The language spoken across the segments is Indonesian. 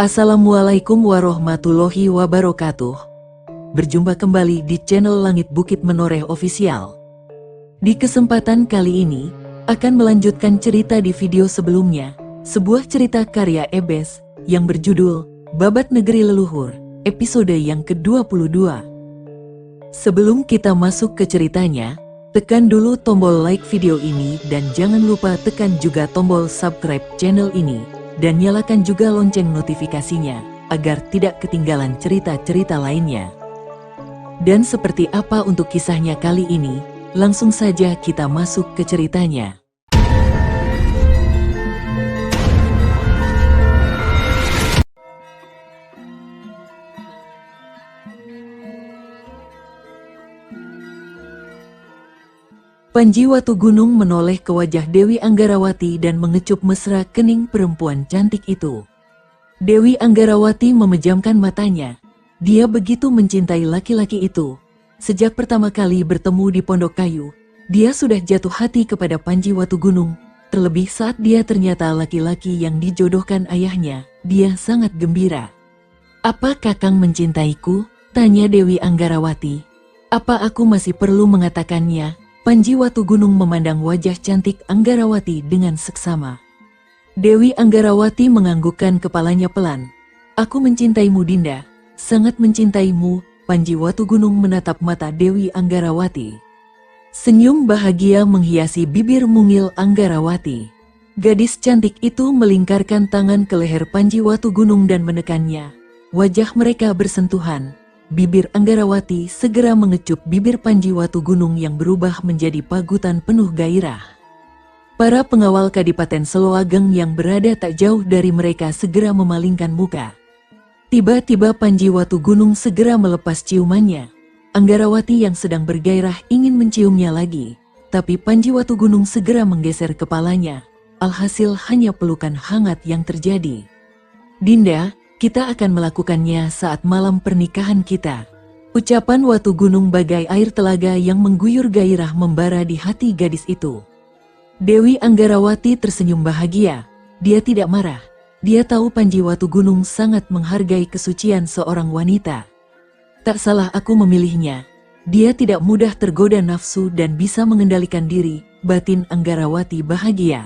Assalamualaikum warahmatullahi wabarakatuh. Berjumpa kembali di channel Langit Bukit Menoreh Official. Di kesempatan kali ini, akan melanjutkan cerita di video sebelumnya, sebuah cerita karya Ebes yang berjudul Babat Negeri Leluhur, episode yang ke-22. Sebelum kita masuk ke ceritanya, tekan dulu tombol like video ini dan jangan lupa tekan juga tombol subscribe channel ini. Dan nyalakan juga lonceng notifikasinya, agar tidak ketinggalan cerita-cerita lainnya. Dan seperti apa untuk kisahnya kali ini, langsung saja kita masuk ke ceritanya. Panji Watugunung menoleh ke wajah Dewi Anggarawati dan mengecup mesra kening perempuan cantik itu. Dewi Anggarawati memejamkan matanya. Dia begitu mencintai laki-laki itu. Sejak pertama kali bertemu di Pondok Kayu, dia sudah jatuh hati kepada Panji Watugunung. Terlebih saat dia ternyata laki-laki yang dijodohkan ayahnya, dia sangat gembira. "Apa Kakang mencintaiku?" tanya Dewi Anggarawati. "Apa aku masih perlu mengatakannya?" Panji Watugunung memandang wajah cantik Anggarawati dengan seksama. Dewi Anggarawati menganggukkan kepalanya pelan. "Aku mencintaimu Dinda, sangat mencintaimu." Panji Watugunung menatap mata Dewi Anggarawati. Senyum bahagia menghiasi bibir mungil Anggarawati. Gadis cantik itu melingkarkan tangan ke leher Panji Watugunung dan menekannya. Wajah mereka bersentuhan. Bibir Anggarawati segera mengecup bibir Panji Watugunung yang berubah menjadi pagutan penuh gairah. Para pengawal Kadipaten Seloageng yang berada tak jauh dari mereka segera memalingkan muka. Tiba-tiba Panji Watugunung segera melepas ciumannya. Anggarawati yang sedang bergairah ingin menciumnya lagi, tapi Panji Watugunung segera menggeser kepalanya. Alhasil hanya pelukan hangat yang terjadi. "Dinda, kita akan melakukannya saat malam pernikahan kita." Ucapan Watugunung bagai air telaga yang mengguyur gairah membara di hati gadis itu. Dewi Anggarawati tersenyum bahagia. Dia tidak marah. Dia tahu Panji Watugunung sangat menghargai kesucian seorang wanita. "Tak salah aku memilihnya. Dia tidak mudah tergoda nafsu dan bisa mengendalikan diri," batin Anggarawati bahagia.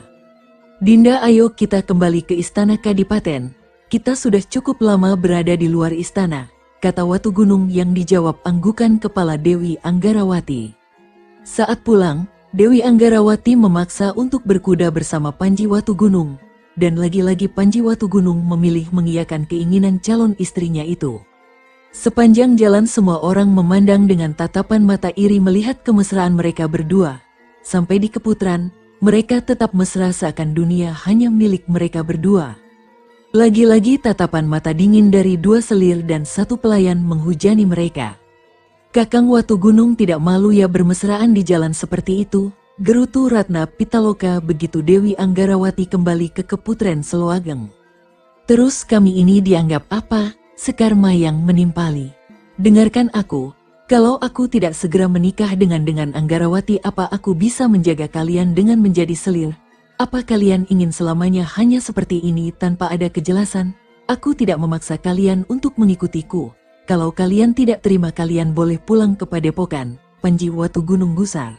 "Dinda, ayo kita kembali ke istana Kadipaten. Kita sudah cukup lama berada di luar istana," kata Watugunung yang dijawab anggukan kepala Dewi Anggarawati. Saat pulang, Dewi Anggarawati memaksa untuk berkuda bersama Panji Watugunung, dan lagi-lagi Panji Watugunung memilih mengiyakan keinginan calon istrinya itu. Sepanjang jalan semua orang memandang dengan tatapan mata iri melihat kemesraan mereka berdua. Sampai di Keputran, mereka tetap mesra seakan dunia hanya milik mereka berdua. Lagi-lagi tatapan mata dingin dari dua selir dan satu pelayan menghujani mereka. "Kakang Watugunung tidak malu ya bermesraan di jalan seperti itu?" gerutu Ratna Pitaloka begitu Dewi Anggarawati kembali ke Keputren Seloageng. "Terus kami ini dianggap apa?" Sekar Mayang menimpali. "Dengarkan aku, kalau aku tidak segera menikah dengan Anggarawati, apa aku bisa menjaga kalian dengan menjadi selir? Apa kalian ingin selamanya hanya seperti ini tanpa ada kejelasan? Aku tidak memaksa kalian untuk mengikutiku. Kalau kalian tidak terima, kalian boleh pulang ke padepokan." Panji Watugunung gusar.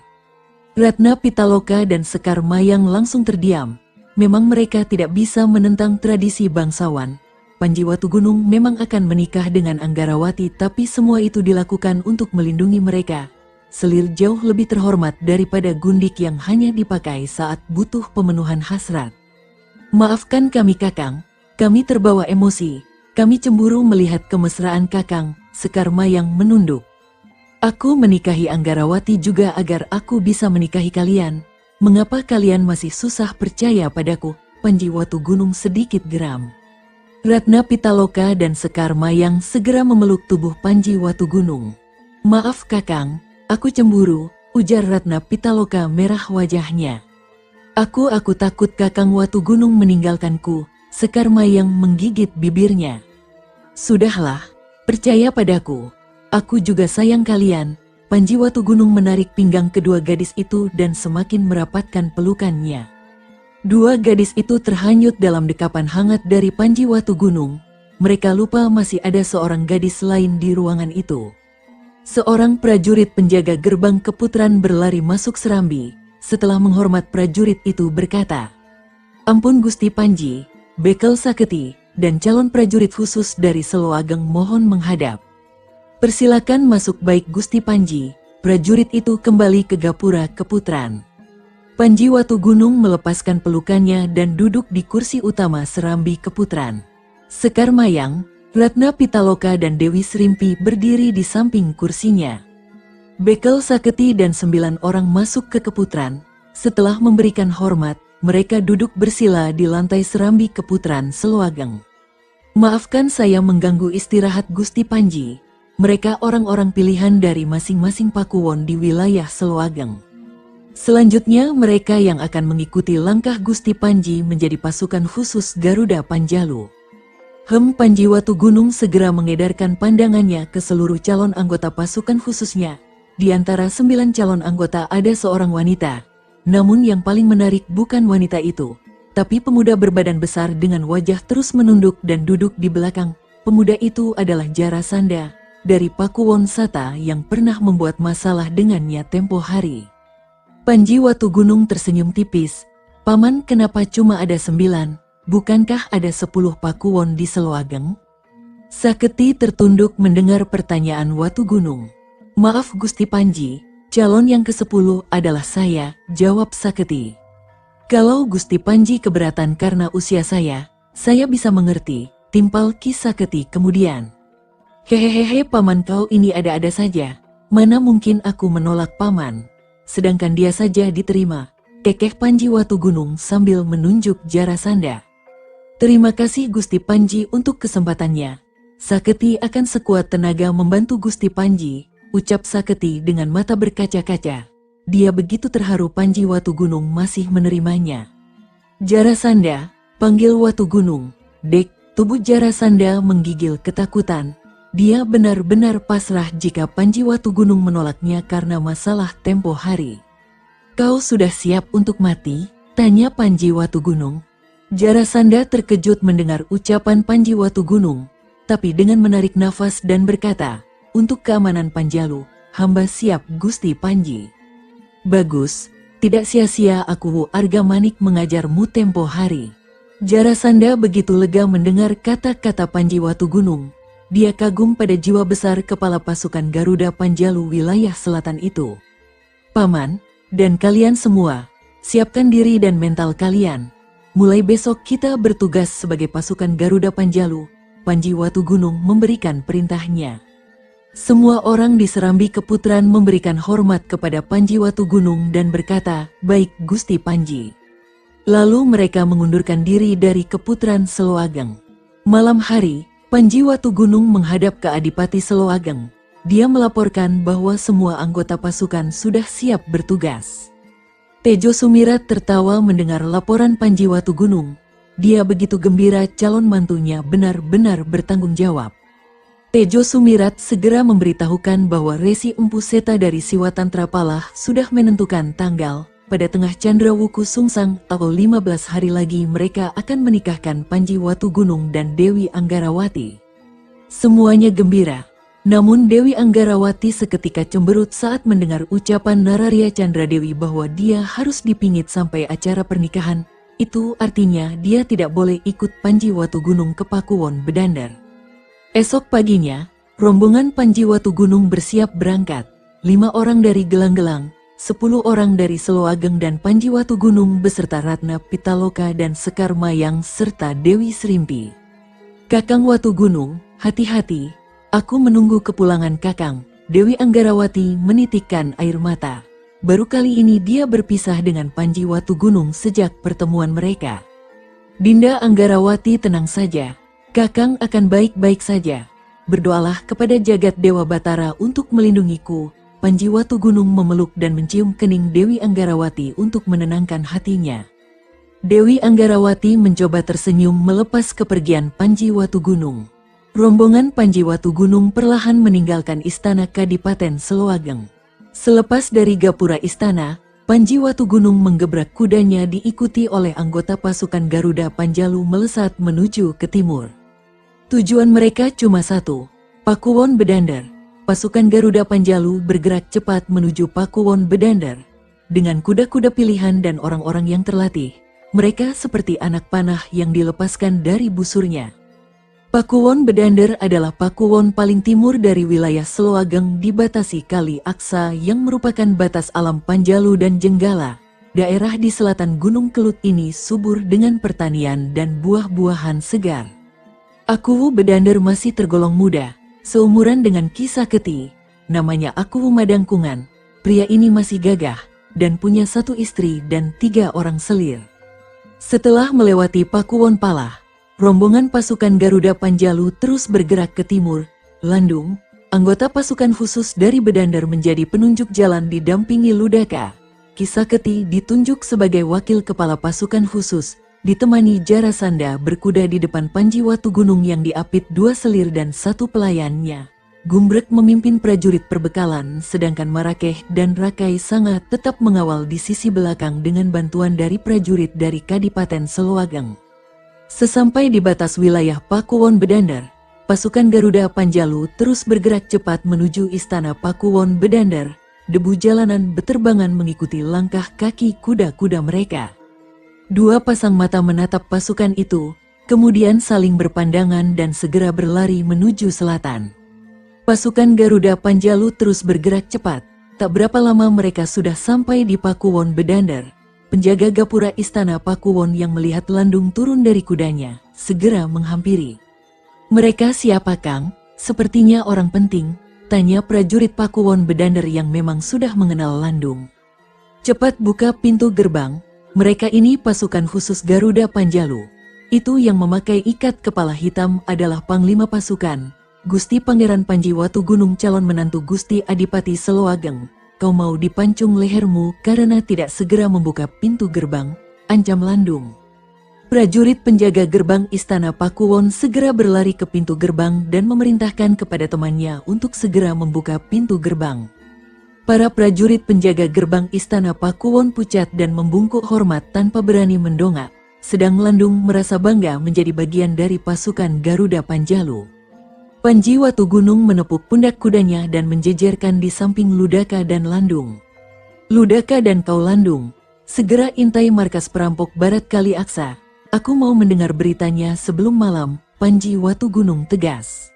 Ratna Pitaloka dan Sekar Mayang langsung terdiam. Memang mereka tidak bisa menentang tradisi bangsawan. Panji Watugunung memang akan menikah dengan Anggarawati, tapi semua itu dilakukan untuk melindungi mereka. Selir jauh lebih terhormat daripada gundik yang hanya dipakai saat butuh pemenuhan hasrat. "Maafkan kami Kakang, kami terbawa emosi. Kami cemburu melihat kemesraan Kakang." Sekar Mayang menunduk. "Aku menikahi Anggarawati juga agar aku bisa menikahi kalian. Mengapa kalian masih susah percaya padaku?" Panji Watugunung sedikit geram. Ratna Pitaloka dan Sekar Mayang segera memeluk tubuh Panji Watugunung. "Maaf Kakang, aku cemburu," ujar Ratna Pitaloka merah wajahnya. Aku takut Kakang Watugunung meninggalkanku." Sekar Mayang menggigit bibirnya. "Sudahlah, percaya padaku. Aku juga sayang kalian." Panji Watugunung menarik pinggang kedua gadis itu dan semakin merapatkan pelukannya. Dua gadis itu terhanyut dalam dekapan hangat dari Panji Watugunung. mereka lupa masih ada seorang gadis lain di ruangan itu. Seorang prajurit penjaga gerbang keputran berlari masuk serambi. Setelah menghormat prajurit itu berkata, "Ampun Gusti Panji, Bekel Saketi, dan calon prajurit khusus dari Selo Ageng mohon menghadap." "Persilakan masuk." "Baik Gusti Panji." Prajurit itu kembali ke gapura keputran. Panji Watu Gunung melepaskan pelukannya dan duduk di kursi utama serambi keputran. Sekar Mayang, Ratna Pitaloka dan Dewi Srimpi berdiri di samping kursinya. Bekel Saketi dan 9 orang masuk ke keputran. Setelah memberikan hormat, mereka duduk bersila di lantai serambi keputran Selo Ageng. "Maafkan saya mengganggu istirahat Gusti Panji." Mereka orang-orang pilihan dari masing-masing pakuwon di wilayah Selo Ageng. Selanjutnya mereka yang akan mengikuti langkah Gusti Panji menjadi pasukan khusus Garuda Panjalu. Panji Watu Gunung segera mengedarkan pandangannya ke seluruh calon anggota pasukan khususnya. Di antara 9 calon anggota ada seorang wanita. Namun yang paling menarik bukan wanita itu, tapi pemuda berbadan besar dengan wajah terus menunduk dan duduk di belakang. Pemuda itu adalah Jarasandha dari Pakuwon Sata yang pernah membuat masalah dengannya tempo hari. Panji Watu Gunung tersenyum tipis. "Paman, kenapa cuma ada 9? Bukankah ada 10 pakuwon di Selo Ageng?" Saketi tertunduk mendengar pertanyaan Watu Gunung. "Maaf Gusti Panji, calon yang ke-10 adalah saya," jawab Saketi. "Kalau Gusti Panji keberatan karena usia saya bisa mengerti," timpal Ki Saketi kemudian. "Hehehe Paman, kau ini ada-ada saja. Mana mungkin aku menolak Paman. Sedangkan dia saja diterima," kekeh Panji Watu Gunung sambil menunjuk Jarasandha. "Terima kasih Gusti Panji untuk kesempatannya. Saketi akan sekuat tenaga membantu Gusti Panji," ucap Saketi dengan mata berkaca-kaca. Dia begitu terharu Panji Watu Gunung masih menerimanya. "Jarasandha," panggil Watu Gunung. "Dek." Tubuh Jarasandha menggigil ketakutan. Dia benar-benar pasrah jika Panji Watu Gunung menolaknya karena masalah tempo hari. "Kau sudah siap untuk mati?" tanya Panji Watu Gunung. Jarasandha terkejut mendengar ucapan Panji Watu Gunung, tapi dengan menarik nafas dan berkata, "Untuk keamanan Panjalu, hamba siap Gusti Panji." "Bagus, tidak sia-sia aku Argamanik mengajarmu tempo hari." Jarasandha begitu lega mendengar kata-kata Panji Watu Gunung. Dia kagum pada jiwa besar kepala pasukan Garuda Panjalu wilayah selatan itu. "Paman, dan kalian semua, siapkan diri dan mental kalian. Mulai besok kita bertugas sebagai pasukan Garuda Panjalu." Panji Watu Gunung memberikan perintahnya. Semua orang di serambi keputran memberikan hormat kepada Panji Watu Gunung dan berkata, "Baik Gusti Panji." Lalu mereka mengundurkan diri dari keputran Selo Ageng. Malam hari, Panji Watu Gunung menghadap ke Adipati Selo Ageng. Dia melaporkan bahwa semua anggota pasukan sudah siap bertugas. Tejo Sumirat tertawa mendengar laporan Panji Watu Gunung. Dia begitu gembira calon mantunya benar-benar bertanggung jawab. Tejo Sumirat segera memberitahukan bahwa Resi Empu Seta dari Siwatan Trapalah sudah menentukan tanggal. Pada tengah Candrawuku Sungsang, atau 15 hari lagi mereka akan menikahkan Panji Watu Gunung dan Dewi Anggarawati. Semuanya gembira. Namun Dewi Anggarawati seketika cemberut saat mendengar ucapan Nararya Candradewi bahwa dia harus dipingit sampai acara pernikahan. Itu artinya dia tidak boleh ikut Panji Watu Gunung ke Pakuwon Bedandar. Esok paginya, rombongan Panji Watu Gunung bersiap berangkat. 5 orang dari Gelang-Gelang, 10 orang dari Selo Ageng dan Panji Watu Gunung beserta Ratna Pitaloka dan Sekar Mayang serta Dewi Srimpi. "Kakang Watu Gunung, hati-hati. Aku menunggu kepulangan Kakang." Dewi Anggarawati menitikkan air mata. Baru kali ini dia berpisah dengan Panji Watu Gunung sejak pertemuan mereka. "Dinda Anggarawati, tenang saja. Kakang akan baik-baik saja. Berdoalah kepada jagat Dewa Batara untuk melindungiku." Panji Watu Gunung memeluk dan mencium kening Dewi Anggarawati untuk menenangkan hatinya. Dewi Anggarawati mencoba tersenyum melepas kepergian Panji Watu Gunung. Rombongan Panji Watu Gunung perlahan meninggalkan istana Kadipaten Selo Ageng. Selepas dari gapura istana, Panji Watu Gunung menggebrak kudanya diikuti oleh anggota pasukan Garuda Panjalu melesat menuju ke timur. Tujuan mereka cuma satu, Pakuwon Bedandar. Pasukan Garuda Panjalu bergerak cepat menuju Pakuwon Bedandar. Dengan kuda-kuda pilihan dan orang-orang yang terlatih, mereka seperti anak panah yang dilepaskan dari busurnya. Pakuwon Bedandar adalah pakuwon paling timur dari wilayah Seloageng dibatasi Kali Aksa yang merupakan batas alam Panjalu dan Jenggala. Daerah di selatan Gunung Kelut ini subur dengan pertanian dan buah-buahan segar. Akuwu Bedandar masih tergolong muda, seumuran dengan Kisah Keti. Namanya Akuwu Madangkungan. Pria ini masih gagah dan punya 1 istri dan 3 orang selir. Setelah melewati Pakuwon Palah, rombongan pasukan Garuda Panjalu terus bergerak ke timur. Landung, anggota pasukan khusus dari Bedandar, menjadi penunjuk jalan didampingi Ludaka. Kisah Keti ditunjuk sebagai wakil kepala pasukan khusus, ditemani Jarasanda berkuda di depan Panji Watu Gunung yang diapit 2 selir dan 1 pelayannya. Gumbrek memimpin prajurit perbekalan, sedangkan Marakeh dan Rakai Sanga tetap mengawal di sisi belakang dengan bantuan dari prajurit dari Kadipaten Seloageng. Sesampai di batas wilayah Pakuwon Bedandar, pasukan Garuda Panjalu terus bergerak cepat menuju istana Pakuwon Bedandar. Debu jalanan beterbangan mengikuti langkah kaki kuda-kuda mereka. 2 pasang mata menatap pasukan itu, kemudian saling berpandangan dan segera berlari menuju selatan. Pasukan Garuda Panjalu terus bergerak cepat. Tak berapa lama mereka sudah sampai di Pakuwon Bedandar. Penjaga gapura istana Pakuwon yang melihat Landung turun dari kudanya, segera menghampiri. "Mereka siapa, Kang? Sepertinya orang penting," tanya prajurit Pakuwon Bedandar yang memang sudah mengenal Landung. "Cepat buka pintu gerbang. Mereka ini pasukan khusus Garuda Panjalu. Itu yang memakai ikat kepala hitam adalah Panglima pasukan, Gusti Pangeran Panji Watu Gunung, calon menantu Gusti Adipati Seloageng. Kau mau dipancung lehermu karena tidak segera membuka pintu gerbang," ancam Landung. Prajurit penjaga gerbang istana Pakuwon segera berlari ke pintu gerbang dan memerintahkan kepada temannya untuk segera membuka pintu gerbang. Para prajurit penjaga gerbang istana Pakuwon pucat dan membungkuk hormat tanpa berani mendongak, sedang Landung merasa bangga menjadi bagian dari pasukan Garuda Panjalu. Panji Watu Gunung menepuk pundak kudanya dan menjejerkan di samping Ludaka dan Landung. "Ludaka dan kau Landung, segera intai markas perampok Barat Kali Aksa. Aku mau mendengar beritanya sebelum malam," Panji Watu Gunung tegas.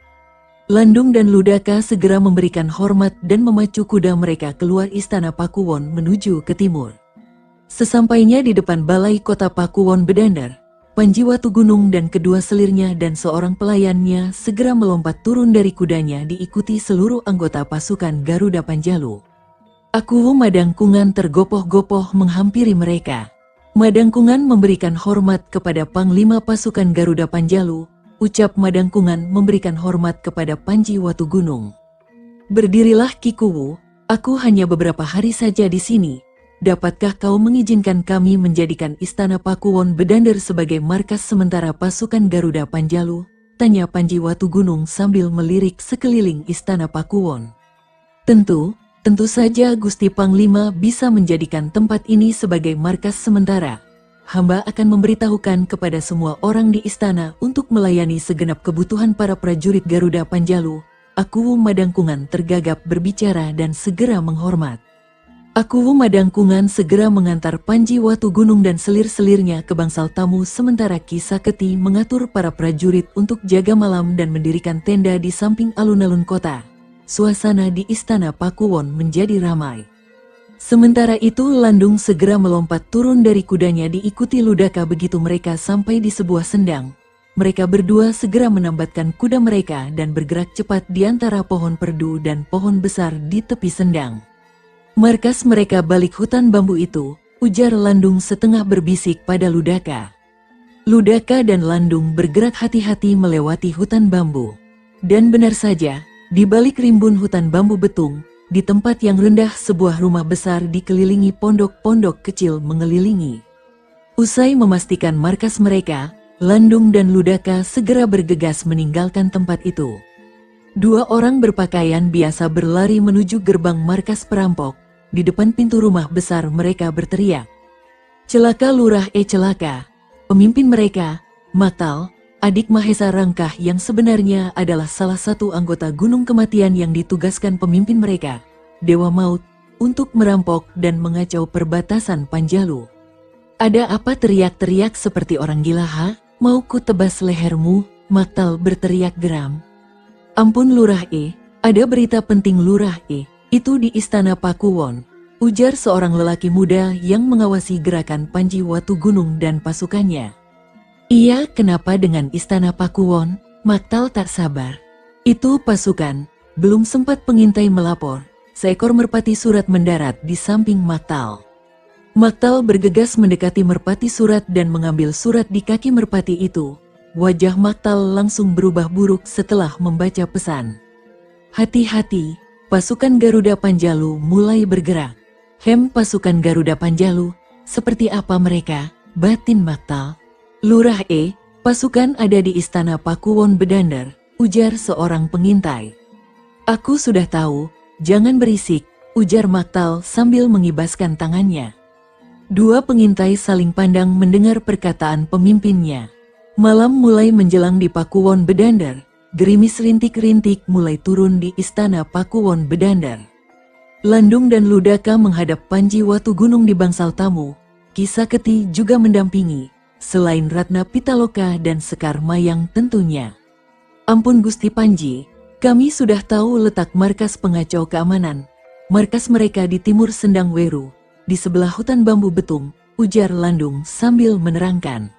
Landung dan Ludaka segera memberikan hormat dan memacu kuda mereka keluar istana Pakuwon menuju ke timur. Sesampainya di depan balai kota Pakuwon Bedandar, Panji Watu Gunung dan kedua selirnya dan seorang pelayannya segera melompat turun dari kudanya diikuti seluruh anggota pasukan Garuda Panjalu. Akuwu Madangkungan tergopoh-gopoh menghampiri mereka. Madangkungan memberikan hormat kepada Panglima pasukan Garuda Panjalu. Ucap Madangkungan memberikan hormat kepada Panji Watu Gunung. "Berdirilah Kikuwu, aku hanya beberapa hari saja di sini. Dapatkah kau mengizinkan kami menjadikan istana Pakuwon Bedandar sebagai markas sementara pasukan Garuda Panjalu?" tanya Panji Watu Gunung sambil melirik sekeliling istana Pakuwon. Tentu saja Gusti Panglima bisa menjadikan tempat ini sebagai markas sementara. Hamba akan memberitahukan kepada semua orang di istana untuk melayani segenap kebutuhan para prajurit Garuda Panjalu. Akuwu Madangkungan tergagap berbicara dan segera menghormat. Akuwu Madangkungan segera mengantar Panji Watu Gunung dan selir-selirnya ke bangsal tamu, sementara Kisah Keti mengatur para prajurit untuk jaga malam dan mendirikan tenda di samping alun-alun kota. Suasana di istana Pakuwon menjadi ramai. Sementara itu Landung segera melompat turun dari kudanya diikuti Ludaka. Begitu mereka sampai di sebuah sendang, mereka berdua segera menambatkan kuda mereka dan bergerak cepat di antara pohon perdu dan pohon besar di tepi sendang. "Markas mereka balik hutan bambu itu," ujar Landung setengah berbisik pada Ludaka. Ludaka dan Landung bergerak hati-hati melewati hutan bambu. Dan benar saja, di balik rimbun hutan bambu betung, di tempat yang rendah sebuah rumah besar dikelilingi pondok-pondok kecil mengelilingi. Usai memastikan markas mereka, Landung dan Ludaka segera bergegas meninggalkan tempat itu. 2 orang berpakaian biasa berlari menuju gerbang markas perampok. Di depan pintu rumah besar mereka berteriak, "Celaka Lurah, celaka!" Pemimpin mereka, Maktal, adik Mahesa Rangkah yang sebenarnya adalah salah satu anggota Gunung Kematian yang ditugaskan pemimpin mereka, Dewa Maut, untuk merampok dan mengacau perbatasan Panjalu. "Ada apa?" teriak-teriak seperti orang gila. "Mau ku tebas lehermu?" Maktal berteriak geram. "Ampun Lurah ada berita penting Lurah itu di Istana Pakuwon," ujar seorang lelaki muda yang mengawasi gerakan Panji Watugunung dan pasukannya. "Iya, kenapa dengan Istana Pakuwon?" Maktal tak sabar. "Itu pasukan." Belum sempat pengintai melapor, seekor merpati surat mendarat di samping Maktal. Maktal bergegas mendekati merpati surat dan mengambil surat di kaki merpati itu. Wajah Maktal langsung berubah buruk setelah membaca pesan. "Hati-hati, pasukan Garuda Panjalu mulai bergerak." Pasukan Garuda Panjalu, seperti apa mereka?" batin Maktal. "Lurah pasukan ada di Istana Pakuwon Bedandar," ujar seorang pengintai. "Aku sudah tahu, jangan berisik," ujar Maktal sambil mengibaskan tangannya. Dua pengintai saling pandang mendengar perkataan pemimpinnya. Malam mulai menjelang di Pakuwon Bedandar. Gerimis rintik-rintik mulai turun di Istana Pakuwon Bedandar. Landung dan Ludaka menghadap Panji Watugunung di bangsal tamu. Ki Saketi juga mendampingi, selain Ratna Pitaloka dan Sekar Mayang tentunya. "Ampun Gusti Panji, kami sudah tahu letak markas pengacau keamanan. Markas mereka di timur Sendang Weru, di sebelah hutan bambu betung," ujar Landung sambil menerangkan.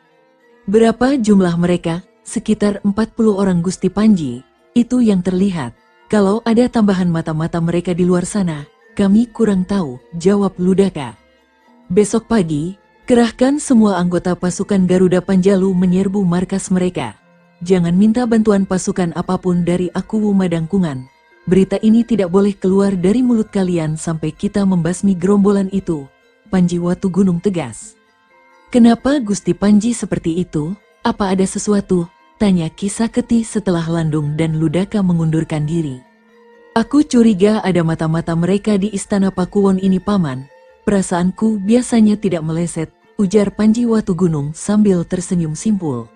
"Berapa jumlah mereka?" "Sekitar 40 orang Gusti Panji, itu yang terlihat. Kalau ada tambahan mata-mata mereka di luar sana, kami kurang tahu," jawab Ludaka. "Besok pagi, kerahkan semua anggota pasukan Garuda Panjalu menyerbu markas mereka. Jangan minta bantuan pasukan apapun dari Akuwu Madangkungan. Berita ini tidak boleh keluar dari mulut kalian sampai kita membasmi gerombolan itu," Panji Watugunung tegas. "Kenapa Gusti Panji seperti itu? Apa ada sesuatu?" tanya Ki Saketi setelah Landung dan Ludaka mengundurkan diri. "Aku curiga ada mata-mata mereka di Istana Pakuwon ini Paman. Perasaanku biasanya tidak meleset," ujar Panji Watugunung sambil tersenyum simpul.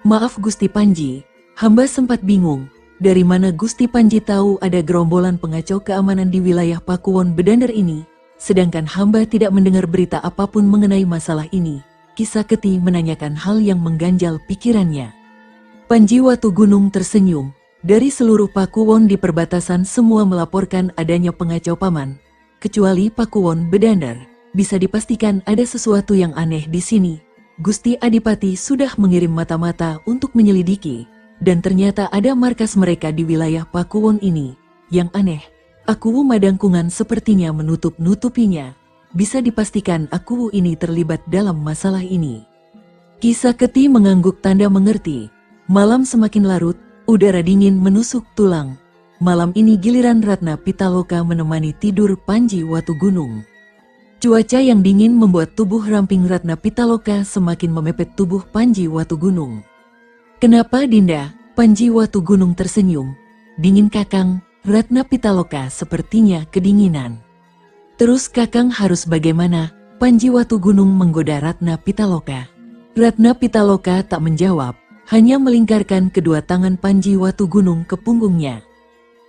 "Maaf Gusti Panji, hamba sempat bingung. Dari mana Gusti Panji tahu ada gerombolan pengacau keamanan di wilayah Pakuwon Bedandar ini, sedangkan hamba tidak mendengar berita apapun mengenai masalah ini?" Ki Saketi menanyakan hal yang mengganjal pikirannya. Panji Watugunung tersenyum. "Dari seluruh Pakuwon di perbatasan semua melaporkan adanya pengacau Paman, kecuali Pakuwon Bedandar. Bisa dipastikan ada sesuatu yang aneh di sini. Gusti Adipati sudah mengirim mata-mata untuk menyelidiki, dan ternyata ada markas mereka di wilayah Pakuwon ini. Yang aneh, Akuwu Madangkungan sepertinya menutup-nutupinya. Bisa dipastikan Akuwu ini terlibat dalam masalah ini." Ki Saketi mengangguk tanda mengerti. Malam semakin larut, udara dingin menusuk tulang. Malam ini giliran Ratna Pitaloka menemani tidur Panji Watugunung. Cuaca yang dingin membuat tubuh ramping Ratna Pitaloka semakin memepet tubuh Panji Watugunung. "Kenapa Dinda?" Panji Watugunung tersenyum. "Dingin Kakang." Ratna Pitaloka sepertinya kedinginan. "Terus Kakang harus bagaimana?" Panji Watugunung menggoda Ratna Pitaloka. Ratna Pitaloka tak menjawab, hanya melingkarkan kedua tangan Panji Watugunung ke punggungnya.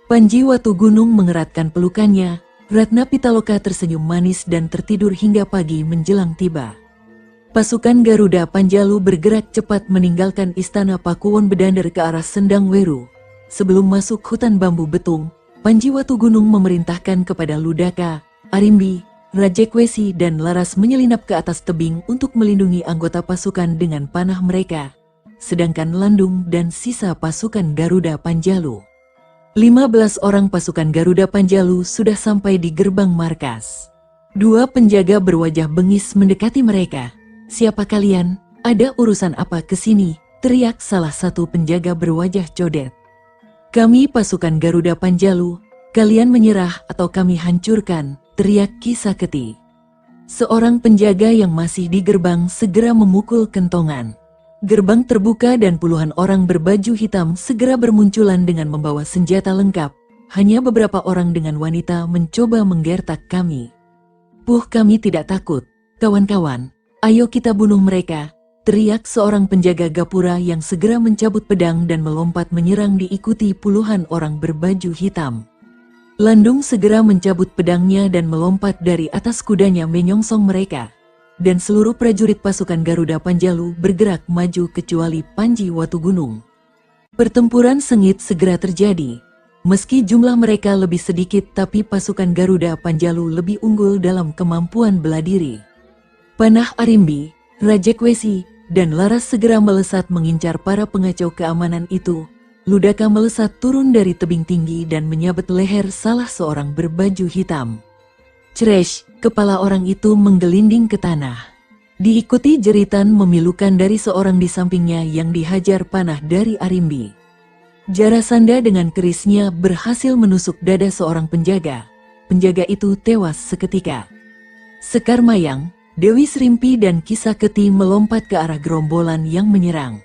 Panji Watugunung mengeratkan pelukannya. Ratna Pitaloka tersenyum manis dan tertidur hingga pagi menjelang tiba. Pasukan Garuda Panjalu bergerak cepat meninggalkan Istana Pakuwon Bedandar ke arah Sendang Weru. Sebelum masuk hutan bambu betung, Panji Watugunung memerintahkan kepada Ludaka, Arimbi, Rajekwesi dan Laras menyelinap ke atas tebing untuk melindungi anggota pasukan dengan panah mereka. Sedangkan Landung dan sisa pasukan Garuda Panjalu. 15 orang pasukan Garuda Panjalu sudah sampai di gerbang markas. Dua penjaga berwajah bengis mendekati mereka. "Siapa kalian? Ada urusan apa ke sini?" teriak salah satu penjaga berwajah codet. "Kami pasukan Garuda Panjalu, kalian menyerah atau kami hancurkan," teriak Ki Saketi. Seorang penjaga yang masih di gerbang segera memukul kentongan. Gerbang terbuka dan puluhan orang berbaju hitam segera bermunculan dengan membawa senjata lengkap. Hanya beberapa orang dengan wanita mencoba menggertak kami. "Puh, kami tidak takut. Kawan-kawan, ayo kita bunuh mereka," teriak seorang penjaga gapura yang segera mencabut pedang dan melompat menyerang diikuti puluhan orang berbaju hitam. Landung segera mencabut pedangnya dan melompat dari atas kudanya menyongsong mereka. Dan seluruh prajurit pasukan Garuda Panjalu bergerak maju kecuali Panji Watugunung. Pertempuran sengit segera terjadi. Meski jumlah mereka lebih sedikit tapi pasukan Garuda Panjalu lebih unggul dalam kemampuan bela diri. Panah Arimbi, Rajekwesi, dan Laras segera melesat mengincar para pengacau keamanan itu. Ludaka melesat turun dari tebing tinggi dan menyabet leher salah seorang berbaju hitam. Ceresh, kepala orang itu menggelinding ke tanah. Diikuti jeritan memilukan dari seorang di sampingnya yang dihajar panah dari Arimbi. Jarasandha dengan kerisnya berhasil menusuk dada seorang penjaga. Penjaga itu tewas seketika. Sekar Mayang, Dewi Srimpi dan Kisaketi melompat ke arah gerombolan yang menyerang.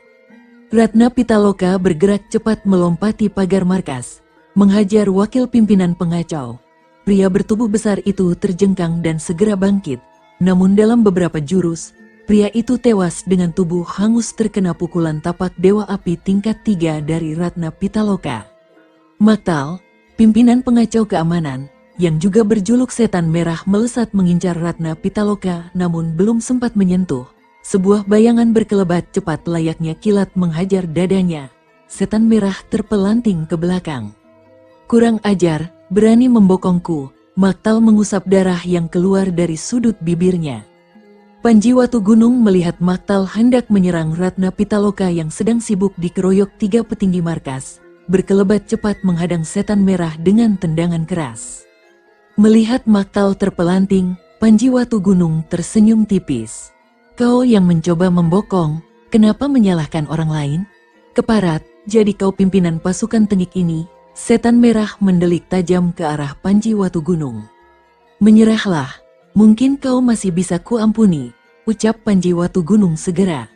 Ratna Pitaloka bergerak cepat melompati pagar markas, menghajar wakil pimpinan pengacau. Pria bertubuh besar itu terjengkang dan segera bangkit, namun dalam beberapa jurus, pria itu tewas dengan tubuh hangus terkena pukulan tapak Dewa Api tingkat 3 dari Ratna Pitaloka. Maktal, pimpinan pengacau keamanan, yang juga berjuluk Setan Merah melesat mengincar Ratna Pitaloka namun belum sempat menyentuh. Sebuah bayangan berkelebat cepat layaknya kilat menghajar dadanya. Setan Merah terpelanting ke belakang. Kurang ajar, berani membokongku. Maktal mengusap darah yang keluar dari sudut bibirnya. Panji Watugunung melihat Maktal hendak menyerang Ratna Pitaloka yang sedang sibuk dikeroyok 3 petinggi markas. Berkelebat cepat menghadang Setan Merah dengan tendangan keras. Melihat Maktal terpelanting, Panji Watugunung tersenyum tipis. Kau yang mencoba membokong, kenapa menyalahkan orang lain? Keparat, jadi kau pimpinan pasukan tengik ini. Setan Merah mendelik tajam ke arah Panji Watugunung. Menyerahlah, mungkin kau masih bisa kuampuni, ucap Panji Watugunung segera.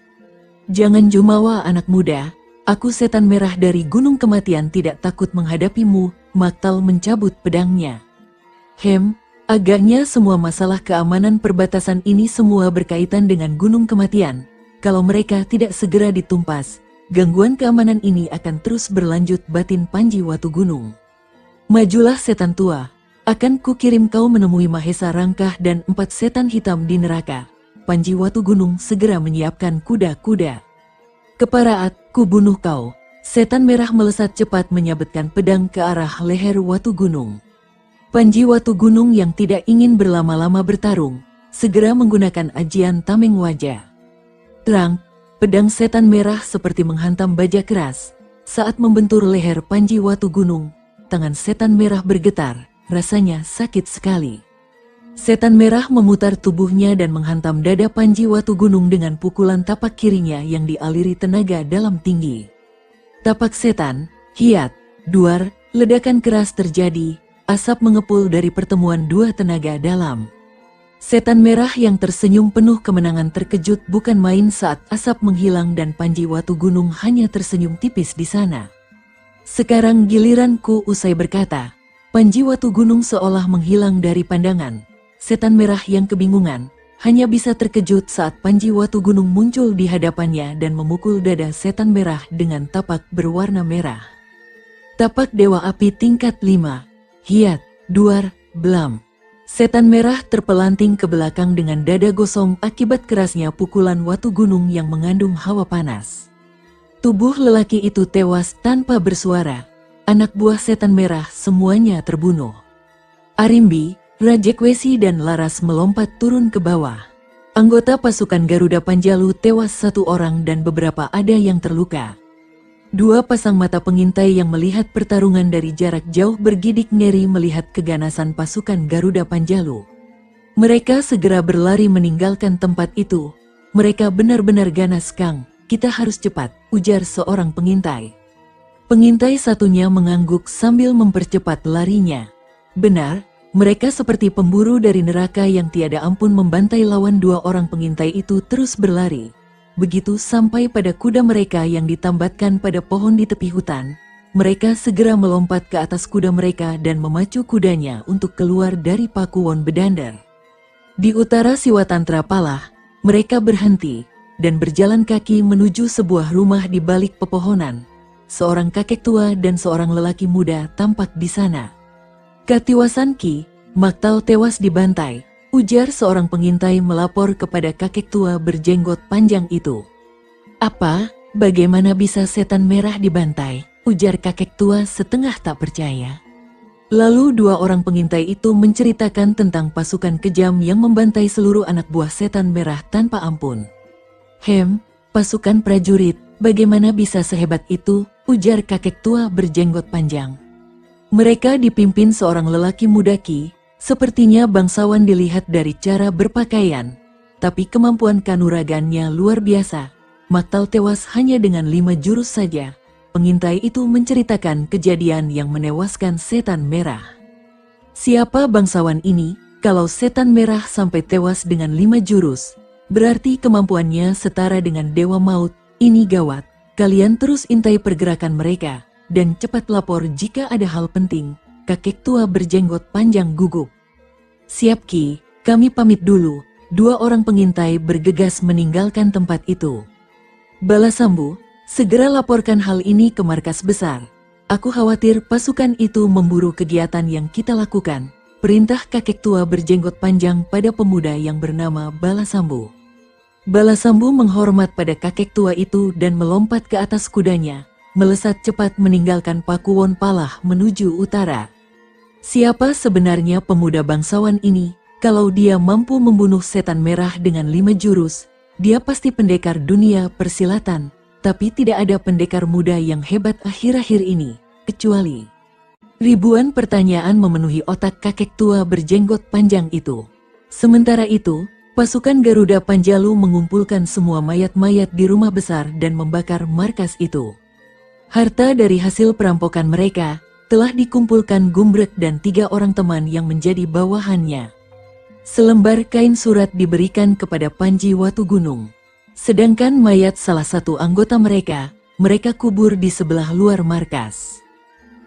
Jangan jumawa anak muda, aku Setan Merah dari Gunung Kematian tidak takut menghadapimu. Maktal mencabut pedangnya. Agaknya semua masalah keamanan perbatasan ini semua berkaitan dengan Gunung Kematian. Kalau mereka tidak segera ditumpas, gangguan keamanan ini akan terus berlanjut, batin Panji Watugunung. Majulah setan tua, akan kukirim kau menemui Mahesa Rangkah dan 4 setan hitam di neraka. Panji Watugunung segera menyiapkan kuda-kuda. Keparaat, ku bunuh kau. Setan Merah melesat cepat menyabetkan pedang ke arah leher Watugunung. Panji Watugunung yang tidak ingin berlama-lama bertarung, segera menggunakan ajian tameng wajah. Terang, pedang Setan Merah seperti menghantam baja keras. Saat membentur leher Panji Watugunung, tangan Setan Merah bergetar, rasanya sakit sekali. Setan Merah memutar tubuhnya dan menghantam dada Panji Watugunung dengan pukulan tapak kirinya yang dialiri tenaga dalam tinggi. Tapak setan, hiat, duar, ledakan keras terjadi. Asap mengepul dari pertemuan 2 tenaga dalam. Setan Merah yang tersenyum penuh kemenangan terkejut bukan main saat asap menghilang dan Panji Watugunung hanya tersenyum tipis di sana. Sekarang giliranku, usai berkata, Panji Watugunung seolah menghilang dari pandangan. Setan Merah yang kebingungan, hanya bisa terkejut saat Panji Watugunung muncul di hadapannya dan memukul dada Setan Merah dengan tapak berwarna merah. Tapak Dewa Api tingkat 5. Hiat, duar, belam. Setan Merah terpelanting ke belakang dengan dada gosong akibat kerasnya pukulan Watugunung yang mengandung hawa panas. Tubuh lelaki itu tewas tanpa bersuara. Anak buah Setan Merah semuanya terbunuh. Arimbi, Rajekwesi dan Laras melompat turun ke bawah. Anggota pasukan Garuda Panjalu tewas 1 orang dan beberapa ada yang terluka. 2 pasang mata pengintai yang melihat pertarungan dari jarak jauh bergidik ngeri melihat keganasan pasukan Garuda Panjalu. Mereka segera berlari meninggalkan tempat itu. Mereka benar-benar ganas, Kang. Kita harus cepat, ujar seorang pengintai. Pengintai satunya mengangguk sambil mempercepat larinya. Benar, mereka seperti pemburu dari neraka yang tiada ampun membantai lawan. 2 orang pengintai itu terus berlari. Begitu sampai pada kuda mereka yang ditambatkan pada pohon di tepi hutan, mereka segera melompat ke atas kuda mereka dan memacu kudanya untuk keluar dari Pakuwon Bedandar. Di utara Siwatantra Palah, mereka berhenti. dan berjalan kaki menuju sebuah rumah di balik pepohonan. Seorang kakek tua dan seorang lelaki muda tampak di sana. "Katiwasan Ki, Maktal tewas dibantai," ujar seorang pengintai melapor kepada kakek tua berjenggot panjang itu. "Apa? Bagaimana bisa setan merah dibantai?" ujar kakek tua setengah tak percaya. Lalu dua orang pengintai itu menceritakan tentang pasukan kejam yang membantai seluruh anak buah setan merah tanpa ampun. Pasukan prajurit, bagaimana bisa sehebat itu?" ujar kakek tua berjenggot panjang. "Mereka dipimpin seorang lelaki muda Ki, sepertinya bangsawan dilihat dari cara berpakaian, tapi kemampuan kanuragannya luar biasa. Maktal tewas hanya dengan 5 jurus saja." Pengintai itu menceritakan kejadian yang menewaskan setan merah. "Siapa bangsawan ini? Kalau setan merah sampai tewas dengan 5 jurus, berarti kemampuannya setara dengan Dewa Maut. Ini gawat. Kalian terus intai pergerakan mereka, dan cepat lapor jika ada hal penting," kakek tua berjenggot panjang gugup. "Siap Ki, kami pamit dulu." Dua orang pengintai bergegas meninggalkan tempat itu. "Balasambu, segera laporkan hal ini ke markas besar. Aku khawatir pasukan itu memburu kegiatan yang kita lakukan," perintah kakek tua berjenggot panjang pada pemuda yang bernama Balasambu. Balasambu menghormat pada kakek tua itu dan melompat ke atas kudanya, melesat cepat meninggalkan Pakuwon Palah menuju utara. Siapa sebenarnya pemuda bangsawan ini? Kalau dia mampu membunuh setan merah dengan 5 jurus, dia pasti pendekar dunia persilatan. Tapi tidak ada pendekar muda yang hebat akhir-akhir ini, kecuali... Ribuan pertanyaan memenuhi otak kakek tua berjenggot panjang itu. Sementara itu, pasukan Garuda Panjalu mengumpulkan semua mayat-mayat di rumah besar dan membakar markas itu. Harta dari hasil perampokan mereka telah dikumpulkan Gumbrek dan 3 orang teman yang menjadi bawahannya. Selembar kain surat diberikan kepada Panji Watugunung. Sedangkan mayat salah satu anggota mereka kubur di sebelah luar markas.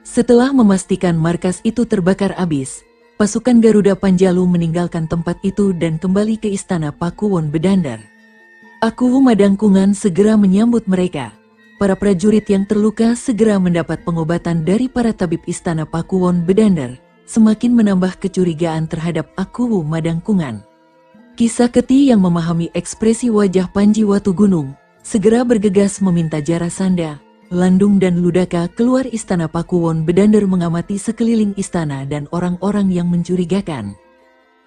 Setelah memastikan markas itu terbakar habis, pasukan Garuda Panjalu meninggalkan tempat itu dan kembali ke istana Pakuwon Bedandar. Akuwu Madangkungan segera menyambut mereka. Para prajurit yang terluka segera mendapat pengobatan dari para tabib istana Pakuwon Bedandar, semakin menambah kecurigaan terhadap Akuwu Madangkungan. Ki Saketi yang memahami ekspresi wajah Panji Watugunung segera bergegas meminta Jarasanda, Landung dan Ludaka keluar istana Pakuwon Bedandar mengamati sekeliling istana dan orang-orang yang mencurigakan.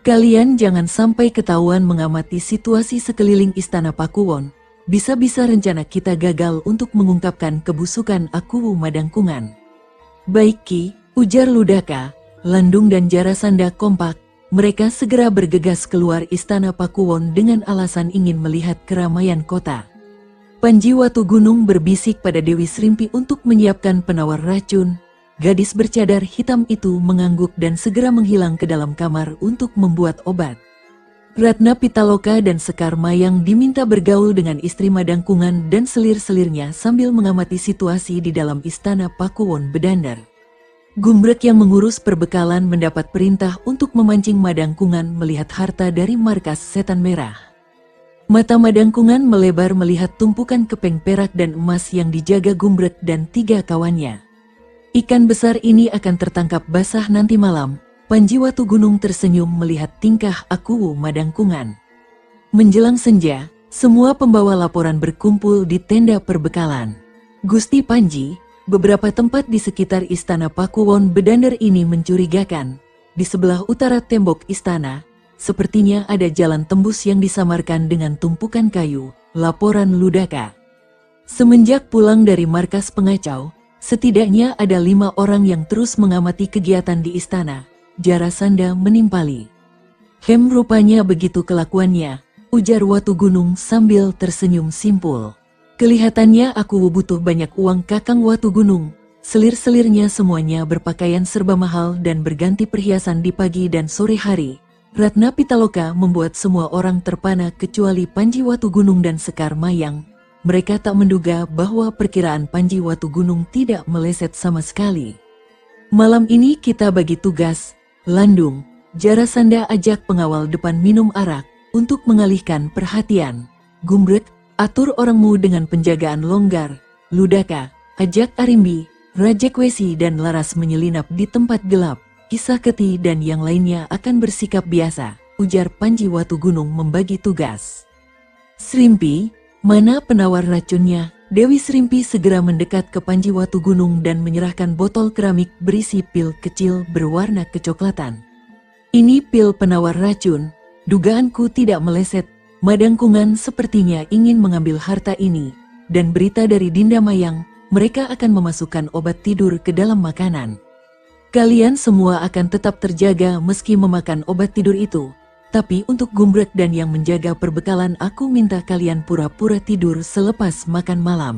"Kalian jangan sampai ketahuan mengamati situasi sekeliling istana Pakuwon. Bisa-bisa rencana kita gagal untuk mengungkapkan kebusukan Akuwu Madangkungan." "Baik Ki," ujar Ludaka. Landung dan Jarasanda kompak. Mereka segera bergegas keluar istana Pakuwon dengan alasan ingin melihat keramaian kota. Panji Watugunung berbisik pada Dewi Srimpi untuk menyiapkan penawar racun. Gadis bercadar hitam itu mengangguk dan segera menghilang ke dalam kamar untuk membuat obat. Ratna Pitaloka dan Sekar Mayang diminta bergaul dengan istri Madangkungan dan selir-selirnya sambil mengamati situasi di dalam istana Pakuwon Bedandar. Gumbrek yang mengurus perbekalan mendapat perintah untuk memancing Madangkungan melihat harta dari markas setan merah. Mata Madangkungan melebar melihat tumpukan kepeng perak dan emas yang dijaga Gumbrek dan 3 kawannya. Ikan besar ini akan tertangkap basah nanti malam. Panji Watugunung tersenyum melihat tingkah Akuwu Madangkungan. Menjelang senja, semua pembawa laporan berkumpul di tenda perbekalan. "Gusti Panji, beberapa tempat di sekitar istana Pakuwon Bedandar ini mencurigakan. Di sebelah utara tembok istana, sepertinya ada jalan tembus yang disamarkan dengan tumpukan kayu," laporan Ludaka. Semenjak pulang dari markas pengacau, setidaknya ada 5 orang yang terus mengamati kegiatan di istana. Jarasanda menimpali. "Rupanya begitu kelakuannya," ujar Watugunung sambil tersenyum simpul. "Kelihatannya aku butuh banyak uang." Kakang Watugunung, selir-selirnya semuanya berpakaian serba mahal dan berganti perhiasan di pagi dan sore hari. Ratna Pitaloka membuat semua orang terpana kecuali Panji Watugunung dan Sekar Mayang. Mereka tak menduga bahwa perkiraan Panji Watugunung tidak meleset sama sekali. "Malam ini kita bagi tugas." Landung, Jarasanda ajak pengawal depan minum arak untuk mengalihkan perhatian. Gumbrek, Atur orangmu dengan penjagaan longgar. Ludaka, ajak Arimbi, Rajakwesi dan Laras menyelinap di tempat gelap. Kisah Keti dan yang lainnya akan bersikap biasa, ujar Panji Watugunung membagi tugas. Srimpi, mana penawar racunnya? Dewi Srimpi segera mendekat ke Panji Watugunung dan menyerahkan botol keramik berisi pil kecil berwarna kecoklatan. Ini pil penawar racun, dugaanku tidak meleset. Madangkungan sepertinya ingin mengambil harta ini, dan berita dari Dinda Mayang, mereka akan memasukkan obat tidur ke dalam makanan. Kalian semua akan tetap terjaga meski memakan obat tidur itu. Tapi untuk Gumbrek dan yang menjaga perbekalan aku minta kalian pura-pura tidur selepas makan malam.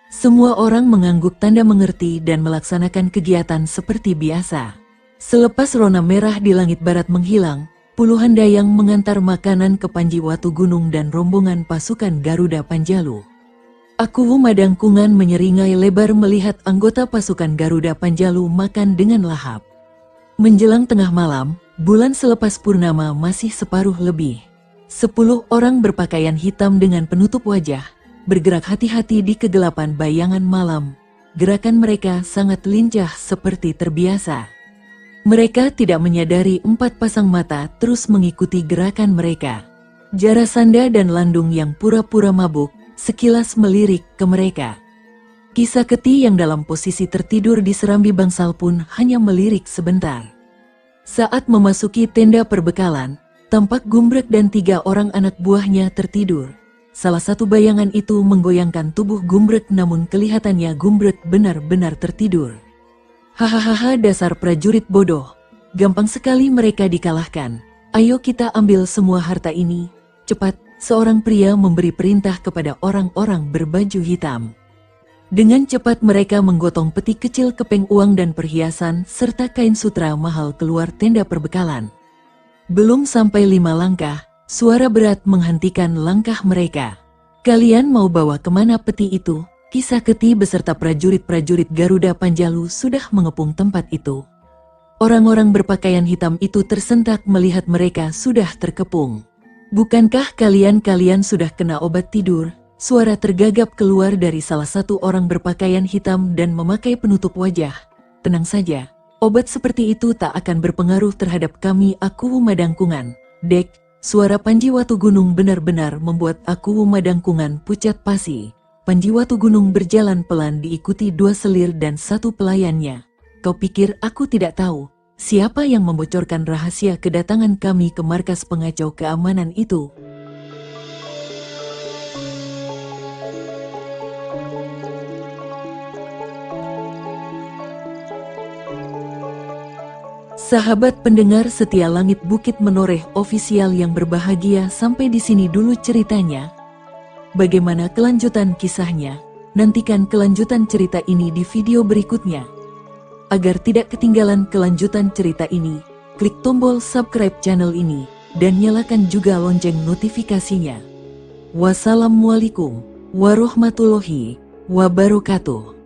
Semua orang mengangguk tanda mengerti dan melaksanakan kegiatan seperti biasa. Selepas rona merah di langit barat menghilang, puluhan dayang mengantar makanan ke Panji Watugunung dan rombongan pasukan Garuda Panjalu. Aku Madangkungan menyeringai lebar melihat anggota pasukan Garuda Panjalu makan dengan lahap. Menjelang tengah malam, bulan selepas purnama masih separuh lebih. 10 orang berpakaian hitam dengan penutup wajah, bergerak hati-hati di kegelapan bayangan malam. Gerakan mereka sangat lincah seperti terbiasa. Mereka tidak menyadari 4 pasang mata terus mengikuti gerakan mereka. Jarasanda dan Landung yang pura-pura mabuk, sekilas melirik ke mereka. Kisah Keti yang dalam posisi tertidur di serambi bangsal pun hanya melirik sebentar. Saat memasuki tenda perbekalan, tampak Gumbrek dan 3 orang anak buahnya tertidur. Salah satu bayangan itu menggoyangkan tubuh Gumbrek namun kelihatannya Gumbrek benar-benar tertidur. Hahaha dasar prajurit bodoh, gampang sekali mereka dikalahkan. Ayo kita ambil semua harta ini, cepat. Seorang pria memberi perintah kepada orang-orang berbaju hitam. Dengan cepat mereka menggotong peti kecil kepeng uang dan perhiasan serta kain sutra mahal keluar tenda perbekalan. Belum sampai 5 langkah, suara berat menghentikan langkah mereka. Kalian mau bawa kemana peti itu? Kisah Keti beserta prajurit-prajurit Garuda Panjalu sudah mengepung tempat itu. Orang-orang berpakaian hitam itu tersentak melihat mereka sudah terkepung. Bukankah kalian sudah kena obat tidur? Suara tergagap keluar dari salah satu orang berpakaian hitam dan memakai penutup wajah. Tenang saja, obat seperti itu tak akan berpengaruh terhadap kami aku Madangkungan. Dek, suara Panji Watugunung benar-benar membuat aku Madangkungan pucat pasi. Panji Watugunung berjalan pelan diikuti 2 selir dan 1 pelayannya. Kau pikir aku tidak tahu? Siapa yang membocorkan rahasia kedatangan kami ke markas pengacau keamanan itu? Sahabat pendengar setia Langit Bukit Menoreh ofisial yang berbahagia, sampai di sini dulu ceritanya. Bagaimana kelanjutan kisahnya? Nantikan kelanjutan cerita ini di video berikutnya. Agar tidak ketinggalan kelanjutan cerita ini, klik tombol subscribe channel ini, dan nyalakan juga lonceng notifikasinya. Wassalamualaikum warahmatullahi wabarakatuh.